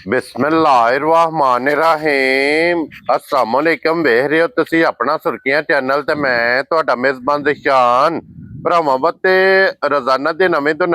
बिस्मिल्लाहिर्रहमानिर्रहीम अस्सलाम वालेकुम। वेख रहे हो तुसी अपना सुर्खियां चैनल ते मैं तुहाडा मेजबान दिशान भरावां वास्ते रोजाना दी नवीं तो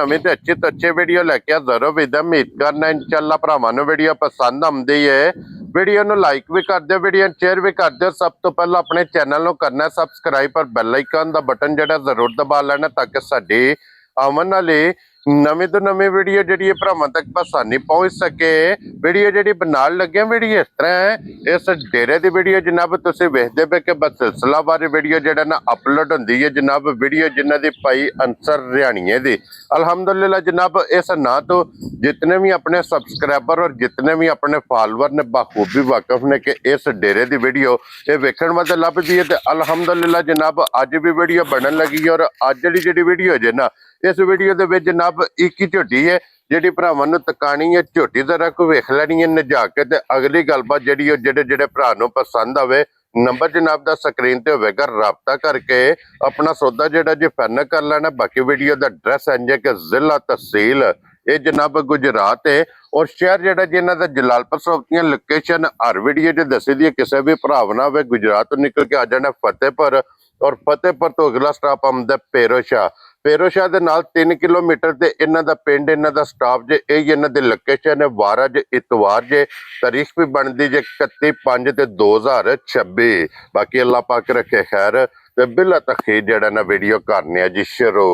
अच्छी वीडियो लैके हाज़र हो। उम्मीद करना इंशाअल्लाह भरावां नूं वीडियो पसंद आउंदी है। वीडियो नूं लाइक भी कर दिओ, वीडियो शेयर भी कर दिओ। सब तो पहला अपने चैनल नूं करना सबसक्राइब और बैल आइकन दा बटन जिहड़ा जरूर दबा लेना ताकि साडी आवन वाली नवीं तो नवीं वीडियो जी भरावां तक आसानी पहुंच सके। वीडियो जी बनान लगे वीडियो इस तरह है, इस डेरे की वीडियो जनाब तुसीं वेखदे पे कि बस सिलसिलावार वीडियो जिहड़ा ना अपलोड हुंदी है जनाब। वीडियो जिन्हां दी भाई अंसर रिहाणिए दी अल्हम्दुलिल्लाह जनाब। इस ना तो जितने भी अपने सब्सक्राइबर और जितने भी अपने फॉलोअर ने बखूबी वाकफ ने कि इस डेरे की वीडियो ये वेखण वास्ते लभदी है। अल्हम्दुलिल्लाह जनाब अज भी वीडियो बनन लगी और अज जी वीडियो जे ना इस वीडियो के जनाब एक ही झोटी है जी भरावां नूं तकानी है। झोटी जरा को वेख लैनी है नजा के ते अगली गलबात जी जेडे भरा नूं पसंद आवे नंबर जनाब दा स्क्रीन ते होवेगा, राबता करके अपना सौदा जिहड़ा जी फाइनल कर लेना। बाकी वीडियो दा एड्रैस इंज है कि जिला तहसील ये जनाब गुजरात है और शहर जिहड़ा जी इन्हां दा जलालपुर सोबतियां। लोकेशन हर वीडियो च दसी दी है, किसी भी भरा ना होवे गुजरात तो निकल के आ जाना फतेहपुर और फतेहपुर तो अगला स्टॉप आउंदा पेरोशाह। पेरोशाह के नाल 3 किलोमीटर ते इन्हां दा पिंड इन्हां दा स्टाफ जे यही इन्हां दी लोकेशन है। वारा जे इतवार जे तारीख भी बनती जे 31/5/2026। बाकी अल्लाह पाक रखे खैर ते बिला तखीर जड़ा ना वीडियो करने जी शुरू।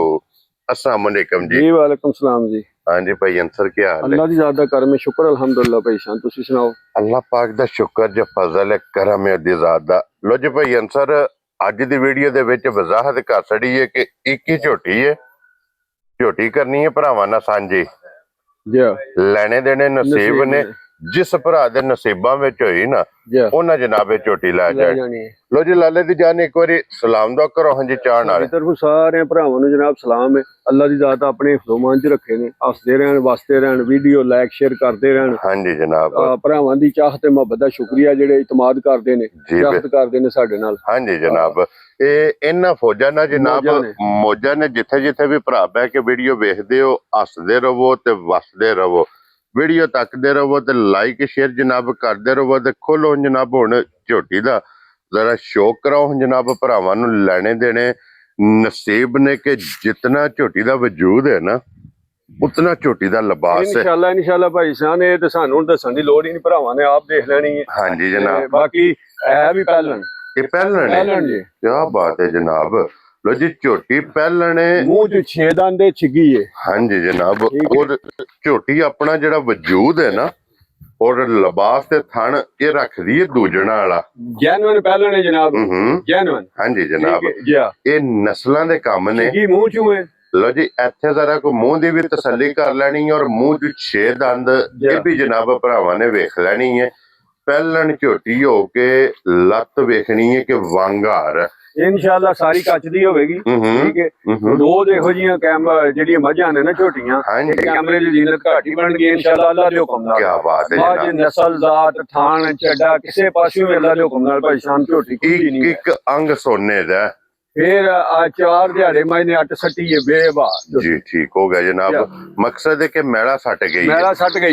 अस्सलाम वालेकुम जी। वालेकुम सलाम जी। हाँ जी भाई अंसर क्या हाल है? अल्लाह दी ज़्यादा करम है, शुक्र अल्हम्दुलिल्लाह। भाई शान तुसी सुनाओ? अल्लाह पाक दा शुक्र जो फजल है करम है दी ज़्यादा। लो जी भाई अंसर अज दी वीडियो दे विच वजाहत कर छड़ी है कि एक ही झोटी है, झोटी करनी है भरावां नाल सांझी। लेने देने नसीब ने जिस भरा दे नसीबां विच होई ना उन्हां जनाब झोटी लै जानी। लो जी लाले दी जान एक बारी सलाम दुआ करो। हाँ जी चाहण वाले तरफ सारे भरावां नूं जनाब सलाम है। अल्लाह दी ज़ात अपने हिफ्ज़ो-मान च रखे ने, हसदे रहन वसदे रहन, वीडियो लाइक शेयर करते रहन। हाँ जी जनाब भरावां दी चाहत ते मुहब्बत दा शुक्रिया जेहड़े इतमाद करदे ने, चाहत करदे ने साडे नाल। हाँ जी जनाब इन्हां फौजां नाल जनाब मौजां ने जिथे जिथे भी भरा बह के वीडियो वेखदे हो हसदे रहो ते वसदे रहो, वीडियो तकदे रहो ते लाइक शेयर जनाब करदे रहो ते खोलो जनाब। हुण झोटी दा जरा शौक कराओ जनाब, भरावां नूं लेने देने नसीब ने कि जितना झोटी दा वजूद है ना उतना झोटी दा लिबास है। इंशाअल्लाह इंशाअल्लाह भाई साहब ये ते सानू दस्सण दी लोड़ ही नहीं, भरावां ने आप देख लेनी है। हाँ जी जनाब बाकी है भी पहलन पहलन जी क्या बात है जनाब। लो जी झोटी पहलन मुंह च 6 दंद छिगी है। हाँ जी जनाब और झोटी अपना जिहड़ा वजूद है ना और लिबास ते थन ये रखदी है दूजणा वाला जेन्युइन पहलन है जनाब, जेन्युइन। हाँ जी जनाब ये नस्लां दे काम ने मुंह चों है। लो जी इत्थे जरा को मुंह दी भी तसल्ली कर लेनी और मुंह च 6 दंद ये भी जनाब भरावां ने वेख लेनी है। पहलन झोटी हो के लत वेखनी है कि वांगार इंशाअल्लाह सारी कच दी होवेगी। ठीक है दो देखो जी जेडी मझां ने ना झोटियां कैमरे दी जीनत घट ही बन गई इंशाअल्लाह अल्लाह दे हुक्म नाल। क्या बात है आज नस्ल जात थान चड्डा किसे पासों भी अल्लाह दे हुक्म नाल भाई शान झोटी कुछ नहीं एक अंग सोने दा। फिर 4 दिहाड़े महीने 8 सट्टी है बेबा जी ठीक हो गया जनाब। मकसद है कि मैला सट गई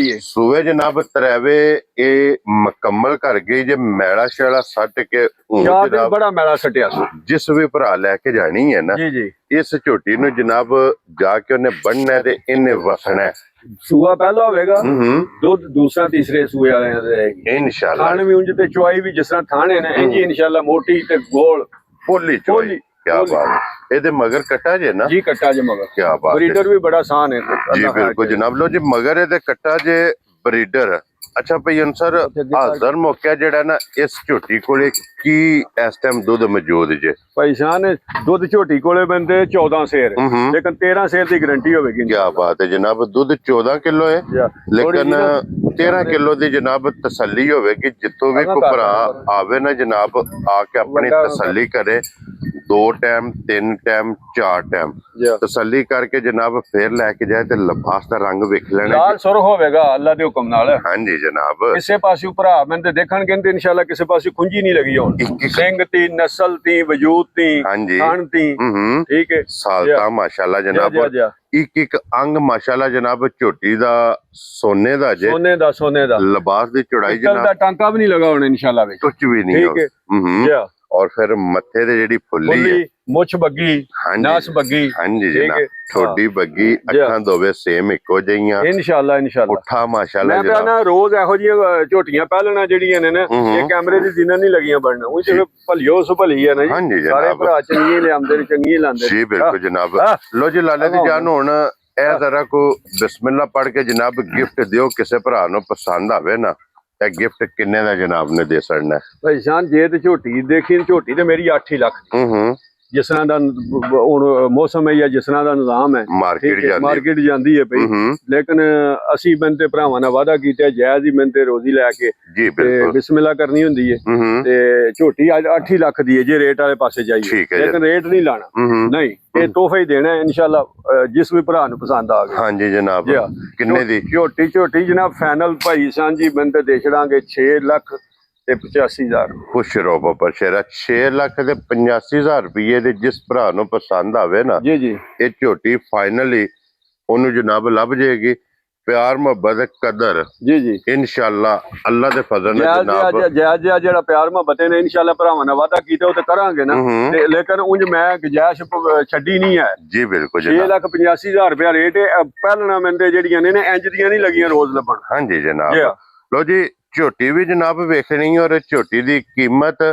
है सुबह जनाब तरेवे ये मुकम्मल कर गई जे मैला शैला सट के बड़ा मैला सटिया जिस भी भरा लैके जानी है ना जी जी इस झोटी नूं जनाब जाके उन्हें बनना ते इन्हें वसना है। सूआ पहला होगा दूध दूसरा तीसरे सूए इंशाअल्लाह। थान भी उंज ते चुआई भी जिस तरह थान है ना इंज इंशाअल्लाह मोटी ते गोल पोली चुआई। क्या बात है ये मगर कट्टा जे ना जी कट्टा जे मगर क्या बात ब्रीडर भी बड़ा आसान है जी बिल्कुल जनाब। लो जी मगर ये कट्टा जे ब्रीडर। अच्छा भाई अंसर हाजर मौका जेड़ा ना इस झोटी कोले की इस टाइम दुध मौजूद जे? भाई शान दुध झोटी कोले बंदे 14 सेर लेकिन 13 सेर की गारंटी होगी। क्या बात है जनाब दुध 14 किलो है लेकिन 13 किलो की जनाब तसल्ली होगी। जितों भी कोई भरा आवे ना जनाब आके अपनी तसल्ली करे 2 ਟਾਈਮ 3 ਟਾਈਮ 4 ਟਾਈਮ ਜੀ ਤਸੱਲੀ ਕਰਕੇ ਜਨਾਬ ਫੇਰ ਲੈ ਕੇ ਜਾਏ ਤੇ ਲਿਬਾਸ ਦਾ ਰੰਗ ਵੇਖ ਲੈਣਾ ਲਾਲ ਸੁਰ ਹੋਵੇਗਾ ਅੱਲਾ ਦੇ ਹੁਕਮ ਨਾਲ। ਹਾਂਜੀ ਜਨਾਬ ਕਿਸੇ ਪਾਸੇ ਭਰਾ ਮੈਨੂੰ ਤੇ ਦੇਖਣਗੇ ਤੇ ਇਨਸ਼ਾਅੱਲਾ ਕਿਸੇ ਪਾਸੇ ਖੁੰਝੀ ਨਹੀਂ ਲੱਗੀ ਹੋਣ। ਸਿੰਘ ਤੀ ਨਸਲ ਤੀ ਵਜੂਦ ਤੀ ਹਾਂਜੀ ਖਾਨ ਤੀ ਠੀਕ ਹੈ ਸਾਲਤਾ ਮਾਸ਼ਾਅੱਲਾ ਜਨਾਬ ਇੱਕ ਅੰਗ ਮਾਸ਼ਾਅੱਲਾ ਜਨਾਬ ਝੋਟੀ ਦਾ ਸੋਨੇ ਦਾ ਜੇ ਸੋਨੇ ਦਾ ਲਿਬਾਸ ਦੀ ਚੌੜਾਈ ਜਨਾਬ ਦਾ ਟਾਂਕਾ ਵੀ ਨਹੀਂ ਲਗਾ ਹੁਣ ਇਨਸ਼ਾਅੱਲਾ ਵਿੱਚ ਕੁਝ ਵੀ ਨਹੀਂ ਠੀਕ ਹੈ ਜੀ ਔਰ ਫਿਰ ਮੱਥੇ ਤੇ ਜਿਹੜੀ ਫੁੱਲੀ ਹੈ ਮੁੱਛ ਬੱਗੀ ਨਾਸ ਬੱਗੀ ਹਾਂਜੀ ਜਨਾਬ ਥੋੜੀ ਬੱਗੀ ਅੱਖਾਂ ਦੋਵੇਂ ਸੇਮ ਇੱਕੋ ਜਿਹੀਆਂ ਇਨਸ਼ਾਅੱਲਾ ਉੱਠਾ ਮਾਸ਼ਾਅੱਲਾ ਮੈਂ ਕਹਿੰਦਾ ਰੋਜ਼ ਇਹੋ ਜਿਹੀਆਂ ਝੋਟੀਆਂ ਪਹਿਲਣਾ ਜਿਹੜੀਆਂ ਨੇ ਨਾ ਇਹ ਕੈਮਰੇ ਦੀ ਜ਼ਿਨਾ ਨਹੀਂ ਲੱਗੀਆਂ ਬਣਨਾ ਉਹ ਜਿਵੇਂ ਭਲਿਓ ਸੁਭਲੀ ਹੈ ਨਾ ਜੀ ਸਾਰੇ ਭਰਾ ਚੰਗੀਆਂ ਲਿਆਉਂਦੇ ਨੇ ਚੰਗੀਆਂ ਲਾਉਂਦੇ ਜੀ ਬਿਲਕੁਲ ਜਨਾਬ ਲੋ ਜੀ ਲਾਲਾ ਦੀ ਜਾਨ ਹੁਣ ਇਹ ਜ਼ਰਾ ਕੋ ਬਿਸਮਿਲ੍ਲਾ ਪੜ੍ਹ ਕੇ ਜਨਾਬ ਗਿਫਟ ਦਿਓ ਕਿਸੇ ਭਰਾ ਨੂੰ ਪਸੰਦ ਆਵੇ ਨਾ ਇਹ ਗਿਫਟ ਕਿੰਨੇ ਦਾ ਜਨਾਬ ਨੇ ਦੇ ਸਕਣਾ ਭਾਈ ਜਾਨ ਜੇ ਤੇ ਝੋਟੀ ਦੇਖੀ ਝੋਟੀ ਤੇ ਮੇਰੀ 8 ਹੀ ਲੱਖ ਜਿਸ ਤਰ੍ਹਾਂ ਦਾ ਹੁਣ ਮੌਸਮ ਹੈ ਜਾਂ ਜਿਸ ਤਰ੍ਹਾਂ ਦਾ ਨਿਜ਼ਾਮ ਹੈ ਮਾਰਕੀਟ ਜਾਂਦੀ ਹੈ ਪਈ ਲੇਕਿਨ ਅਸੀਂ ਬੰਦੇ ਭਰਾਵਾਂ ਨਾਲ ਵਾਅਦਾ ਕੀਤਾ ਜਾਇਜ਼ ਹੀ ਬੰਦੇ ਰੋਜ਼ੀ ਲੈ ਕੇ ਤੇ ਬਿਸਮਿਲ੍ਲਾ ਕਰਨੀ ਹੁੰਦੀ ਹੈ ਤੇ ਝੋਟੀ 8 ਹੀ ਲੱਖ ਦੀ ਹੈ ਜੇ ਰੇਟ ਵਾਲੇ ਪਾਸੇ ਜਾਈਏ ਲੇਕਿਨ ਰੇਟ ਨਹੀਂ ਲਾਣਾ ਨਹੀਂ ਇਹ ਤੋਹਫਾ ਹੀ ਦੇਣਾ ਇਨਸ਼ਾਅੱਲਾ ਜਿਸ ਵੀ ਭਰਾ ਨੂੰ ਪਸੰਦ ਆ ਗਿਆ ਹਾਂਜੀ ਜਨਾਬ ਕਿੰਨੇ ਦੀ ਝੋਟੀ ਜਨਾਬ ਫਾਈਨਲ ਭਾਈ ਸਾਂ ਜੀ ਬੰਦੇ ਦੇ ਛੜਾਂਗੇ 6 ਲੱਖ ਤੇ 85,000 ਖੁਸ਼ ਰਹੋ ਬਾਬਾ ਸ਼ੇਰਾ 6 ਲੱਖ ਤੇ 85,000 ਰੁਪਏ ਦੇ ਜਿਸ ਭਰਾ ਨੂੰ ਪਸੰਦ ਆਵੇ ਨਾ ਜੀ ਜੀ ਇਹ ਝੋਟੀ ਫਾਈਨਲੀ ਉਹਨੂੰ ਜਨਾਬ ਲੱਭ ਜਾਏਗੀ ਪਿਆਰ ਮੁਹੱਬਤ ਕਦਰ ਜੀ ਜੀ ਇਨਸ਼ਾਅੱਲਾ ਅੱਲਾ ਦੇ ਫਜ਼ਲ ਨਾਲ ਜਨਾਬ ਜਿਹੜਾ ਪਿਆਰ ਮੁਹੱਬਤ ਨੇ ਇਨਸ਼ਾਅੱਲਾ ਭਰਾਵਾਂ ਨਾਲ ਵਾਅਦਾ ਕੀਤਾ ਉਹ ਤੇ ਕਰਾਂਗੇ ਨਾ ਤੇ ਲੇਕਿਨ ਉਂਝ ਮੈਂ ਗੁੰਜਾਇਸ਼ ਛੱਡੀ ਨਹੀਂ ਹੈ ਜੀ ਬਿਲਕੁਲ 6,85,000 ਰੁਪਇਆ ਰੇਟ ਹੈ ਪਹਿਲਾਂ ਮੈਂਦੇ ਜਿਹੜੀਆਂ ਨੇ ਇੰਜ ਦੀਆਂ ਨਹੀਂ ਲੱਗੀਆਂ ਰੋਜ਼ ਲੱਭਣ ਹਾਂਜੀ ਜਨਾਬ ਲੋ ਜੀ ਝੋਟੀ ਵੀ ਜਨਾਬ ਵੇਖਣੀ ਔਰ ਝੋਟੀ ਦੀ ਕੀਮਤ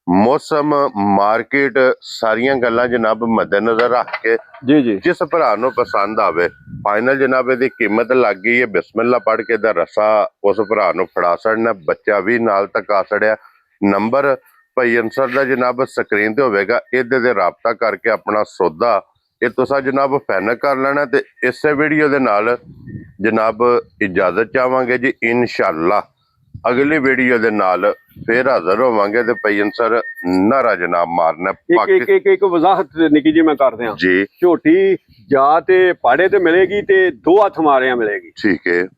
ਮੌਸਮ ਮਾਰਕੀਟ ਸਾਰੀਆਂ ਗੱਲਾਂ ਜਨਾਬ ਮੱਦੇਨਜ਼ਰ ਰੱਖ ਕੇ ਜੀ ਜੀ ਜਿਸ ਭਰਾ ਨੂੰ ਪਸੰਦ ਆਵੇ ਫਾਈਨਲ ਜਨਾਬ ਇਹਦੀ ਕੀਮਤ ਲੱਗ ਗਈ ਹੈ ਬਿਸਮਿਲ੍ਲਾ ਪੜ੍ਹ ਕੇ ਦਾ ਰਸਾ ਉਸ ਭਰਾ ਨੂੰ ਫੜਾ ਛੜਨਾ ਬੱਚਾ ਵੀ ਨਾਲ ਤੱਕ ਆ ਛੜਿਆ ਨੰਬਰ ਭਾਈ ਅਨਸਰ ਦਾ ਜਨਾਬ ਸਕਰੀਨ ਤੇ ਹੋਵੇਗਾ ਇਹਦੇ ਤੇ ਰਾਬਤਾ ਕਰਕੇ ਆਪਣਾ ਸੌਦਾ ਇਹ ਤੁਸੀਂ ਜਨਾਬ ਫਾਈਨਲ ਕਰ ਲੈਣਾ ਤੇ ਇਸੇ ਵੀਡੀਓ ਦੇ ਨਾਲ ਜਨਾਬ ਇਜਾਜ਼ਤ ਚਾਹਾਂਗੇ ਜੀ ਇਨਸ਼ਾਅੱਲਾ ਅਗਲੀ ਵੀਡੀਓ ਦੇ ਨਾਲ ਫੇਰ ਹਾਜ਼ਰ ਹੋਵਾਂਗੇ ਤੇ ਪਈਨ ਸਰ ਨਾਰਾ ਜਨਾਬ ਮਾਰਨਾ ਇੱਕ ਵਜ਼ਾਹਤ ਨਿੱਕੀ ਜੀ ਮੈਂ ਕਰਦੇ ਹਾਂ ਜੀ ਝੋਟੀ ਜਾਂ ਤੇ ਪਾੜੇ ਤੇ ਮਿਲੇਗੀ ਤੇ 2 ਹੱਥ ਮਾਰਿਆ ਮਿਲੇਗੀ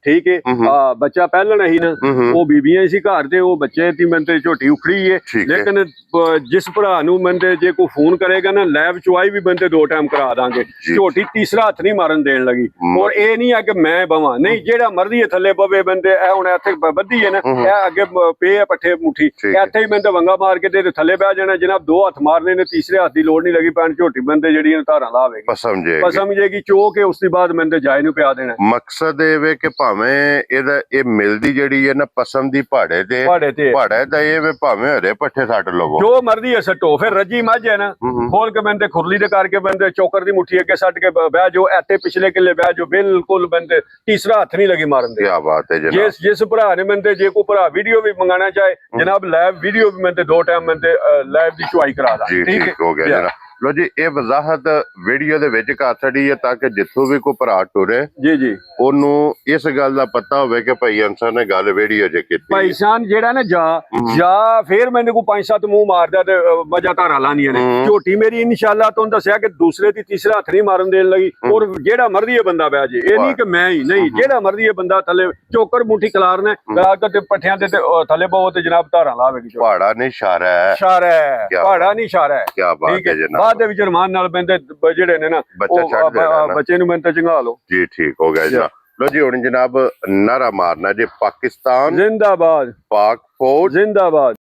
ਠੀਕ ਹੈ ਬੱਚਾ ਪਹਿਲਣ ਹੀ ਨਾ ਉਹ ਬੀਬੀਆਂ ਸੀ ਘਰ ਤੇ ਉਹ ਬੱਚੇ ਦੀ ਮੈਂ ਤੇ ਝੋਟੀ ਉਖੜੀ ਹੈ ਲੇਕਿਨ ਜਿਸ ਭਰਾ ਨੂੰ ਮੈਂ ਤੇ ਜੇ ਕੋਈ ਫੋਨ ਕਰੇਗਾ ਨਾ ਲੈਬ ਚੁਆਈ ਵੀ ਬੰਦੇ 2 ਟਾਈਮ ਕਰਾ ਦਾਂਗੇ ਝੋਟੀ ਤੀਸਰਾ ਹੱਥ ਨਹੀਂ ਮਾਰਨ ਦੇਣ ਲੱਗੀ ਔਰ ਇਹ ਨਹੀਂ ਆ ਕਿ ਮੈਂ ਬਵਾਂ ਨਹੀਂ ਜਿਹੜਾ ਮਰਜ਼ੀ ਥੱਲੇ ਪਵੇ ਬੰਦੇ ਇਹ ਹੁਣ ਇੱਥੇ ਬੱਧੀ ਹੈ ਨਾ ਇਹ ਅੱਗੇ ਪੇ ਪੱਠੇ ਮੁੱਠੀ ਇੱਥੇ ਹੀ ਬੰਦੇ ਵੰਗਾ ਮਾਰ ਕੇ ਤੇ ਥੱਲੇ ਬਹਿ ਜਾਣਾ ਜਨਾਬ 2 ਹੱਥ ਮਾਰਨੇ ਨੇ ਤੀਸਰੇ ਹੱਥ ਦੀ ਲੋੜ ਨਹੀਂ ਲੱਗੀ ਪੈਣ ਝੋਟੀ ਬੰਦੇ ਜਿਹੜੀਆਂ ਧਾਰਾਂ ਲਾਵੇਗੀ ਸਮਝੇਗੀ ਚੋ ਕੇ ਉਸ ਤੋਂ ਬਾਅਦ ਬੰਦੇ ਜਾਏ ਨੂੰ ਪਿਆ ਦੇਣਾ ਮਕਸਦ ਇਹ ਵੇ ਕਿ ਭਾਵੇਂ ਇਹ ਮਿਲਦੀ ਜਿਹੜੀ ਹੈ ਨਾ ਪਸਮ ਦੀ ਪਹਾੜੇ ਦਾ ਇਹ ਵੇ ਭਾਵੇਂ ਹਰੇ ਪੱਠੇ ਸੱਟ ਲਵੋ ਜੋ ਮਰਦੀ ਹੈ ਸੱਟੋ ਫਿਰ ਰੱਜੀ ਮੱਝ ਹੈ ਨਾ ਖੋਲ ਕੇ ਬੰਦੇ ਖੁਰਲੀ ਦੇ ਕਰਕੇ ਬੰਦੇ ਚੋਕਰ ਦੀ ਮੁੱਠੀ ਅੱਗੇ ਸੱਟ ਕੇ ਬਹਿ ਜੋ ਇੱਥੇ ਪਿਛਲੇ ਕਿੱਲੇ ਬਹਿ ਜੋ ਬਿਲਕੁਲ ਬੰਦੇ ਤੀਸਰਾ ਹੱਥ ਨਹੀਂ ਲੱਗੀ ਮਾਰਨ ਦੇ ਕੀ ਬਾਤ ਹੈ ਜਨਾਬ ਜਿਸ ਭਰਾ ਨੇ ਬੰਦੇ ਜੇ ਕੋਈ ਭਰਾ ਵੀਡੀਓ ਵੀ ਮੰਗਾਣਾ ਚਾਹੇ ਜਨਾਬ ਲਾਈਵ ਵੀਡੀਓ ਵੀ ਬੰਦੇ 2 ਟਾਈਮ ਬੰਦੇ ਲਾਈਵ ਦੀ ਚੁਆਈ ਕਰਾ ਦਾਂ ਠੀਕ ਹੋ ਗਿਆ ਜਨਾਬ ਲੋ ਜੀ ਇਹ ਵਜ਼ਾਹਤ ਵੀਡੀਓ ਦੇ ਵਿੱਚ ਕਰ ਛੜੀ ਹੈ ਤਾਂ ਕਿ ਜਿੱਥੋਂ ਵੀ ਕੋਈ ਭਰਾ ਟੁਰੇ ਜੀ ਉਹਨੂੰ ਇਸ ਗੱਲ ਦਾ ਪਤਾ ਹੋਵੇ ਕਿ ਭਾਈ ਅਨਸਰ ਨੇ ਗੱਲ ਵੀਡੀਓ 'ਚ ਕੀਤੀ ਭਾਈ ਸਾਨ ਜਿਹੜਾ ਨਾ ਜਾ ਫੇਰ ਮੈਨੂੰ ਕੋਈ 5-7 ਮੂੰਹ ਮਾਰਦਾ ਤੇ ਵਜਾ ਧਾਰਾਂ ਲਾਣੀਆਂ ਨੇ ਝੋਟੀ ਮੇਰੀ ਇਨਸ਼ਾਅੱਲਾ ਤੁਹਾਨੂੰ ਦੱਸਿਆ ਕਿ ਦੂਸਰੇ ਦੀ ਤੀਸਰਾ ਹੱਥ ਨਹੀਂ ਮਾਰਨ ਦੇਣ ਲੱਗੀ ਔਰ ਜਿਹੜਾ ਮਰਦੀ ਹੈ ਬੰਦਾ ਬਹਿ ਜੇ ਇਹ ਨਹੀਂ ਕਿ ਮੈਂ ਹੀ ਨਹੀਂ ਜਿਹੜਾ ਮਰਦੀ ਹੈ ਬੰਦਾ ਥੱਲੇ ਚੋਕਰ ਮੁੱਠੀ ਖਲਾਰਨਾ ਤੇ ਪੱਠਿਆਂ ਤੇ ਥੱਲੇ ਬਹੁਤ ਤੇ ਜਨਾਬ ਧਾਰਾਂ ਲਾਵੇਗੀ ਪਹਾੜਾ ਨਹੀਂ ਇਸ਼ਾਰਾ ਹੈ ਪਹਾੜਾ ਨਹੀਂ ਇਸ਼ਾਰਾ ਹੈ ਕੀ ਬਾਤ ਹੈ ਜਨਾਬ ਬਾਅਦ ਦੇ ਵਿੱਚ ਰਮਾਨ ਨਾਲ ਬੰਦੇ ਜਿਹੜੇ ਨੇ ਨਾ ਬੱਚੇ ਨੂੰ ਬੰਦੇ ਚੰਗਾ ਲੋ ਜੀ ਠੀਕ ਹੋ ਗਿਆ ਜਨਾਬ ਲੋ ਜੀ ਹੁਣ ਜਨਾਬ ਨਾਰਾ ਮਾਰਨਾ ਜੀ ਪਾਕਿਸਤਾਨ ਜ਼ਿੰਦਾਬਾਦ ਪਾਕ ਫੌਜ ਜ਼ਿੰਦਾਬਾਦ